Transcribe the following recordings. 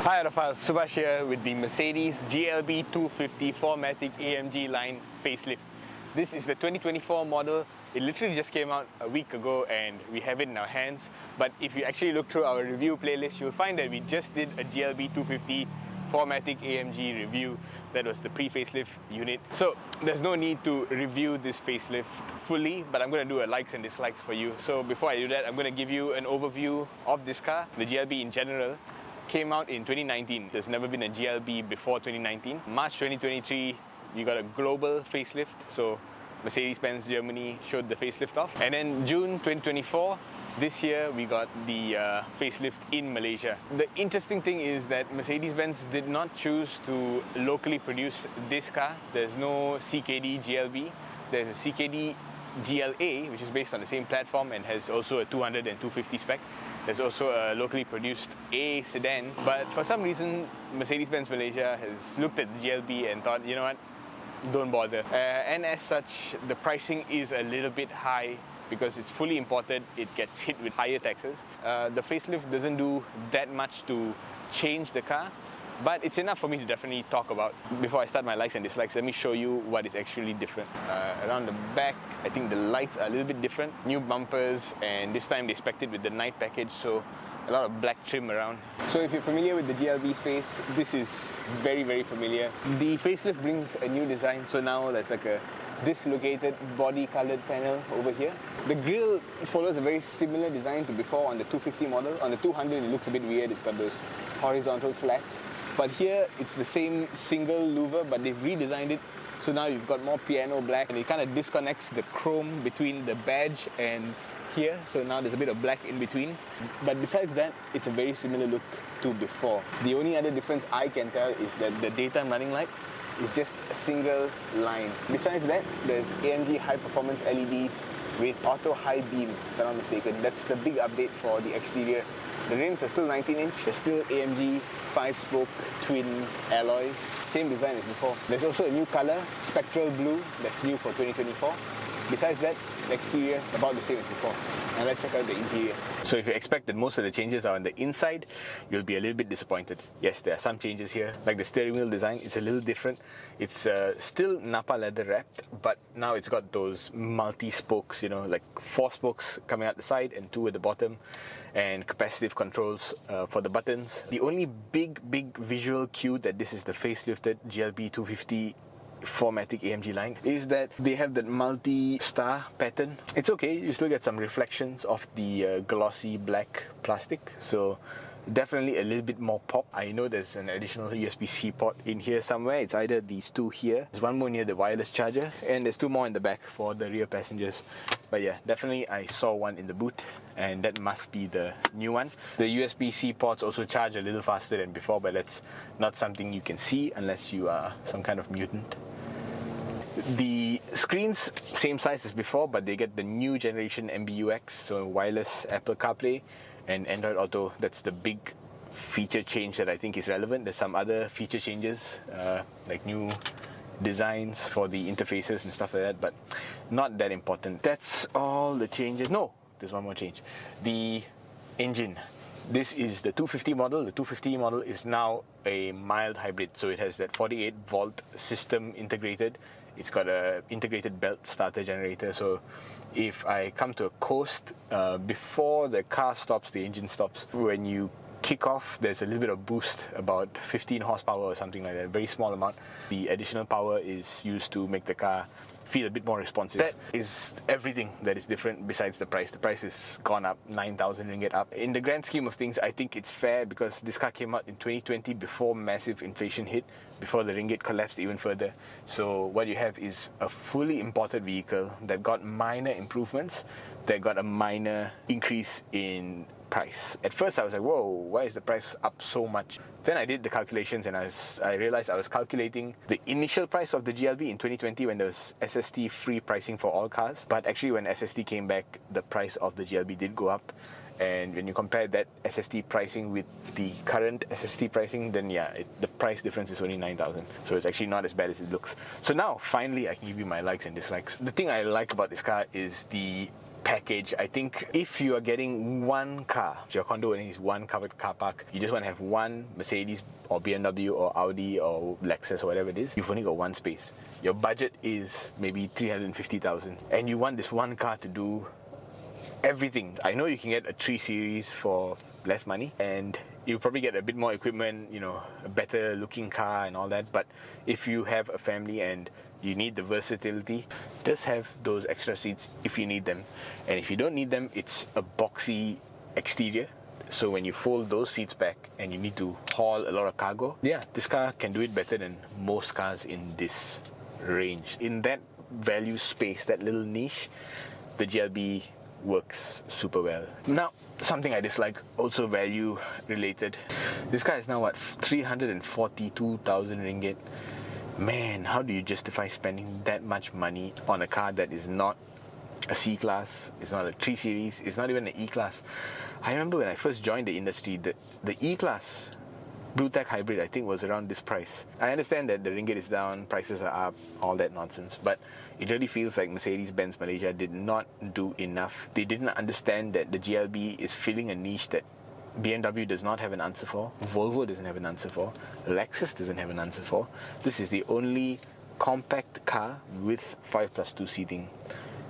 Hi Autophiles, Subhash here with the Mercedes GLB250 4MATIC AMG line facelift. This is the 2024 model. It literally just came out a week ago and we have it in our hands. But if you actually look through our review playlist, you'll find that we just did a GLB250 4MATIC AMG review. That was the pre-facelift unit. So there's no need to review this facelift fully, but I'm going to do a likes and dislikes for you. So before I do that, I'm going to give you an overview of this car, the GLB in general. Came out in 2019. There's never been a GLB before 2019. March 2023, we got a global facelift. So Mercedes-Benz Germany showed the facelift off. And then June 2024, this year we got the facelift in Malaysia. The interesting thing is that Mercedes-Benz did not choose to locally produce this car. There's no CKD GLB. There's a CKD GLA, which is based on the same platform and has also a 200 and 250 spec. There's also a locally produced A sedan, but for some reason Mercedes-Benz Malaysia has looked at the GLB and thought, you know what, don't bother. And as such, the pricing is a little bit high because it's fully imported. It gets hit with higher taxes. The facelift doesn't do that much to change the car, but it's enough for me to definitely talk about. Before I start my likes and dislikes, let me show you what is actually different. Around the back, I think the lights are a little bit different. New bumpers, and this time they spec'd it with the night package, so a lot of black trim around. So if you're familiar with the GLB space, this is very, very familiar. The facelift brings a new design, so now there's like a dislocated body colored panel over here. The grille follows a very similar design to before on the 250 model. On the 200 it looks a bit weird, it's got those horizontal slats. But here it's the same single louver, but they've redesigned it. So now you've got more piano black, and it kind of disconnects the chrome between the badge and here. So now there's a bit of black in between. But besides that, it's a very similar look to before. The only other difference I can tell is that the daytime running light is just a single line. Besides that, there's AMG high performance LEDs with auto high beam, if I'm not mistaken. That's the big update for the exterior. The rims are still 19-inch, they're still AMG 5-spoke twin alloys. Same design as before. There's also a new color, spectral blue, that's new for 2024. Besides that, the exterior about the same as before. And let's check out the interior. So if you expect that most of the changes are on the inside, you'll be a little bit disappointed. Yes, there are some changes here. Like the steering wheel design, it's a little different. It's still Napa leather wrapped, but now it's got those multi-spokes, you know, like 4 spokes coming out the side and 2 at the bottom, and capacitive controls for the buttons. The only big visual cue that this is the facelifted GLB250 4MATIC AMG line is that they have that multi-star pattern. It's okay, you still get some reflections of the glossy black plastic, so definitely a little bit more pop. I know there's an additional USB-C port in here somewhere. It's either these 2 here, there's one more near the wireless charger, and there's 2 more in the back for the rear passengers. But yeah, definitely I saw one in the boot, and that must be the new one. The USB-C ports also charge a little faster than before, but that's not something you can see unless you are some kind of mutant. The screens, same size as before, but they get the new generation MBUX, so wireless Apple CarPlay and Android Auto. That's the big feature change that I think is relevant. There's some other feature changes, like new designs for the interfaces and stuff like that, but not that important. That's all the changes. No, there's one more change. The engine. This is the 250 model. The 250 model is now a mild hybrid, so it has that 48 volt system integrated. It's got a integrated belt starter generator, so if I come to a coast, before the car stops, the engine stops. When you kick off, there's a little bit of boost, about 15 horsepower or something like that, very small amount. The additional power is used to make the car feel a bit more responsive. That is everything that is different besides the price. The price has gone up, 9,000 ringgit up. In the grand scheme of things, I think it's fair because this car came out in 2020 before massive inflation hit, before the ringgit collapsed even further. So what you have is a fully imported vehicle that got minor improvements, that got a minor increase in price. At first I was like, whoa, why is the price up so much? Then I did the calculations and I realized I was calculating the initial price of the GLB in 2020 when there was SST free pricing for all cars. But actually when SST came back, the price of the GLB did go up. And when you compare that SST pricing with the current SST pricing, then yeah, the price difference is only 9,000. So it's actually not as bad as it looks. So now, finally, I can give you my likes and dislikes. The thing I like about this car is the package. I think if you are getting one car, your condo only is one covered car park, you just want to have one Mercedes or BMW or Audi or Lexus or whatever it is, you've only got one space. Your budget is maybe 350,000 and you want this one car to do everything. I know you can get a 3 Series for less money and you probably get a bit more equipment, you know, a better looking car and all that, but if you have a family and you need the versatility, just have those extra seats if you need them. And if you don't need them, it's a boxy exterior, so when you fold those seats back and you need to haul a lot of cargo, yeah, this car can do it better than most cars in this range. In that value space, that little niche, the GLB works super well. Now, something I dislike, also value related. This car is now what, 342,000 ringgit. Man, how do you justify spending that much money on a car that is not a C-Class, it's not a 3 Series, it's not even an E-Class? I remember when I first joined the industry, the E-Class Blue-Tech Hybrid I think was around this price. I understand that the ringgit is down, prices are up, all that nonsense, but it really feels like Mercedes-Benz Malaysia did not do enough. They didn't understand that the GLB is filling a niche that BMW does not have an answer for, Volvo doesn't have an answer for, Lexus doesn't have an answer for. This is the only compact car with 5+2 seating,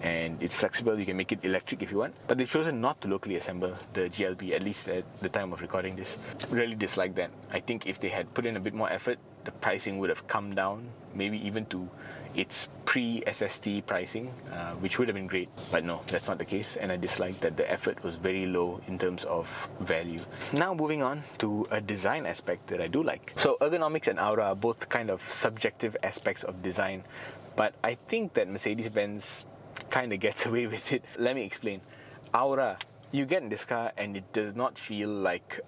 and it's flexible. You can make it electric if you want, but they've chosen not to locally assemble the GLB, at least at the time of recording this. Really dislike that. I think if they had put in a bit more effort, the pricing would have come down, maybe even to its pre-SST pricing, which would have been great, but no, that's not the case, and I dislike that the effort was very low in terms of value. Now moving on to a design aspect that I do like. So ergonomics and aura are both kind of subjective aspects of design, but I think that Mercedes-Benz kind of gets away with it. Let me explain. Aura, you get in this car and it does not feel like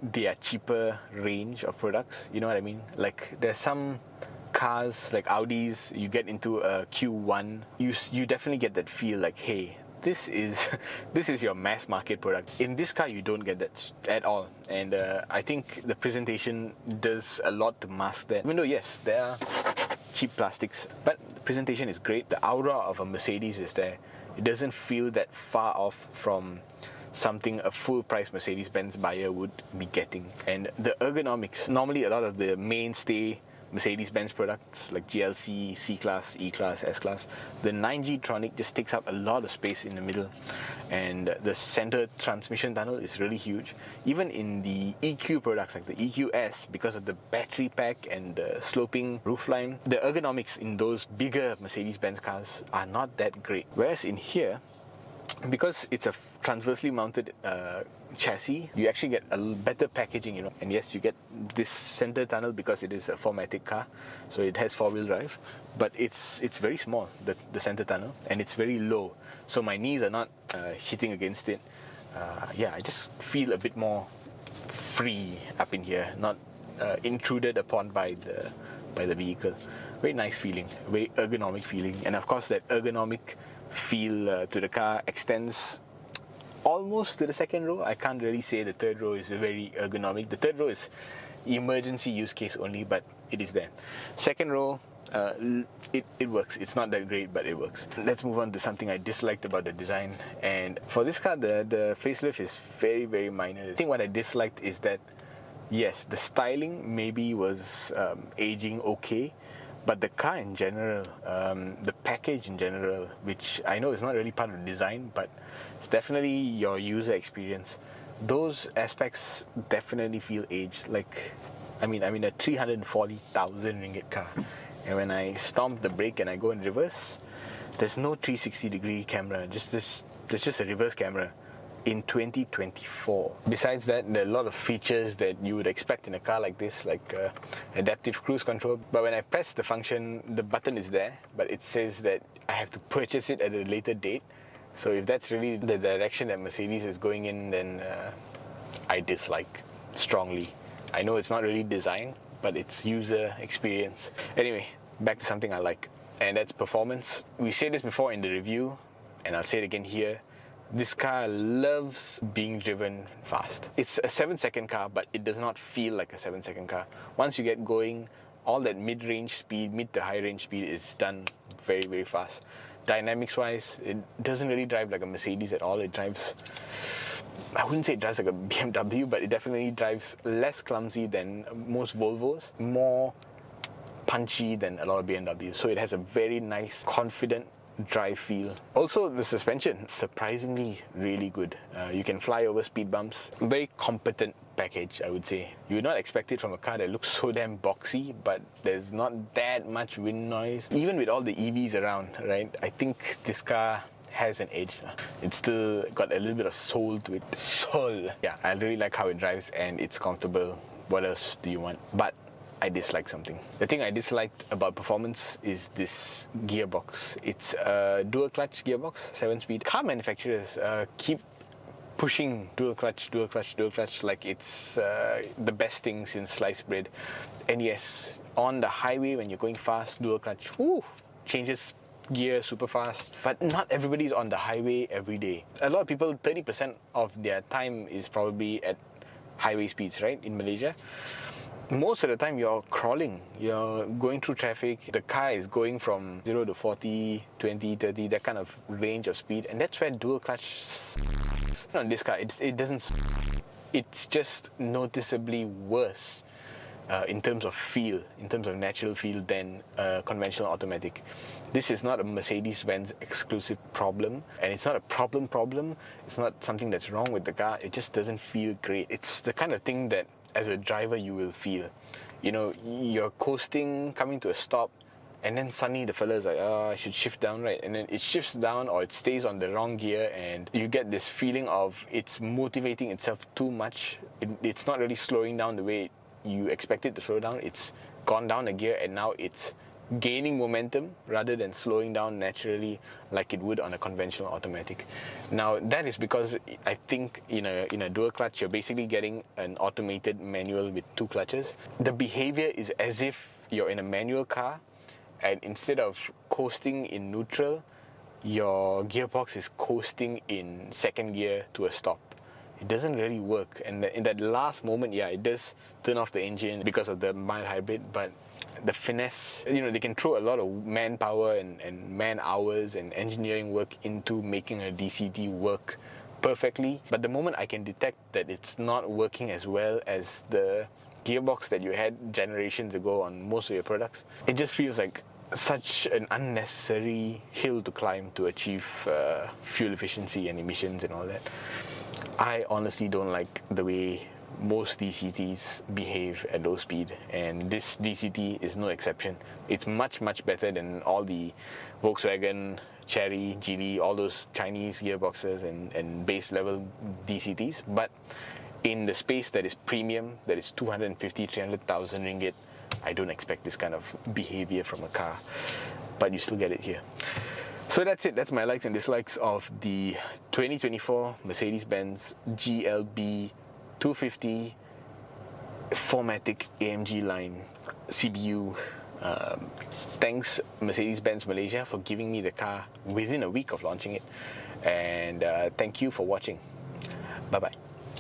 their cheaper range of products, you know what I mean? Like there's some cars like Audis, you get into a Q1, you definitely get that feel like, hey, this is your mass market product. In this car you don't get that at all, and I think the presentation does a lot to mask that. Even though yes, there are cheap plastics, but the presentation is great. The aura of a Mercedes is there. It doesn't feel that far off from something a full price Mercedes-Benz buyer would be getting. And the ergonomics, normally a lot of the mainstay Mercedes-Benz products like GLC, C-Class, E-Class, S-Class, the 9G Tronic just takes up a lot of space in the middle, and the center transmission tunnel is really huge. Even in the EQ products like the EQS, because of the battery pack and the sloping roofline, the ergonomics in those bigger Mercedes-Benz cars are not that great. Whereas in here, because it's a transversely mounted chassis, you actually get a better packaging, you know. And yes, you get this center tunnel because it is a 4MATIC car, so it has 4-wheel drive, but it's very small, the center tunnel, and it's very low, so my knees are not hitting against it. Yeah, I just feel a bit more free up in here, not intruded upon by the vehicle. Very nice feeling, very ergonomic feeling, and of course that ergonomic feel to the car extends almost to the second row. I can't really say the third row is very ergonomic. The third row is emergency use case only, but it is there. Second row, it works. It's not that great, but it works. Let's move on to something I disliked about the design. And for this car, the facelift is very, very minor. I think what I disliked is that, yes, the styling maybe was aging okay, but the car in general, the package in general, which I know is not really part of the design, but it's definitely your user experience, those aspects definitely feel aged. Like, I mean a 340,000 ringgit car, and when I stomp the brake and I go in reverse, there's no 360-degree camera, there's just a reverse camera in 2024. Besides that, there are a lot of features that you would expect in a car like this, like adaptive cruise control, but when I press the function, the button is there, but it says that I have to purchase it at a later date. So if that's really the direction that Mercedes is going in, then I dislike strongly. I know it's not really design, but it's user experience. Anyway, back to something I like, and that's performance. We said this before in the review, and I'll say it again here. This car loves being driven fast. It's a 7-second car, but it does not feel like a 7-second car. Once you get going, all that mid-range speed, mid to high-range speed is done very, very fast. Dynamics-wise, it doesn't really drive like a Mercedes at all. It drives, I wouldn't say it drives like a BMW, but it definitely drives less clumsy than most Volvos, more punchy than a lot of BMWs. So it has a very nice, confident drive feel. Also, the suspension, surprisingly really good. You can fly over speed bumps. Very competent package, I would say. You would not expect it from a car that looks so damn boxy, but there's not that much wind noise. Even with all the EVs around, right? I think this car has an edge. It's still got a little bit of soul to it. Soul! Yeah, I really like how it drives and it's comfortable. What else do you want? But I dislike something. The thing I disliked about performance is this gearbox. It's a dual clutch gearbox, 7-speed. Car manufacturers keep pushing dual clutch like it's the best thing since sliced bread. And yes, on the highway when you're going fast, dual clutch, changes gear super fast. But not everybody's on the highway every day. A lot of people, 30% of their time is probably at highway speeds, right, in Malaysia. Most of the time you're crawling, you're going through traffic, the car is going from 0 to 40, 20, 30, that kind of range of speed, and that's where dual clutch on this car, it doesn't, it's just noticeably worse in terms of feel, in terms of natural feel than conventional automatic. This is not a Mercedes-Benz exclusive problem, and it's not a problem, it's not something that's wrong with the car, it just doesn't feel great. It's the kind of thing that as a driver you will feel. You know, you're coasting, coming to a stop, and then suddenly the fella's like, I should shift down, right? And then it shifts down or it stays on the wrong gear, and you get this feeling of it's motivating itself too much. It's not really slowing down the way you expect it to slow down. It's gone down a gear and now it's gaining momentum rather than slowing down naturally like it would on a conventional automatic. Now that is because I think in a dual clutch you're basically getting an automated manual with 2 clutches. The behavior is as if you're in a manual car, and instead of coasting in neutral, your gearbox is coasting in second gear to a stop. It doesn't really work, and in that last moment, yeah, it does turn off the engine because of the mild hybrid, but the finesse, they can throw a lot of manpower and man hours and engineering work into making a DCT work perfectly. But the moment I can detect that it's not working as well as the gearbox that you had generations ago on most of your products, it just feels like such an unnecessary hill to climb to achieve fuel efficiency and emissions and all that. I honestly don't like the way most DCTs behave at low speed, and this DCT is no exception. It's much better than all the Volkswagen, Chery, Geely, all those Chinese gearboxes and base level DCTs, but in the space that is premium, that is 250-300,000 ringgit, I don't expect this kind of behavior from a car, but you still get it here. So that's it. That's my likes and dislikes of the 2024 Mercedes-Benz GLB250 4MATIC AMG line CBU. Thanks Mercedes-Benz Malaysia for giving me the car within a week of launching it, and thank you for watching. Bye bye.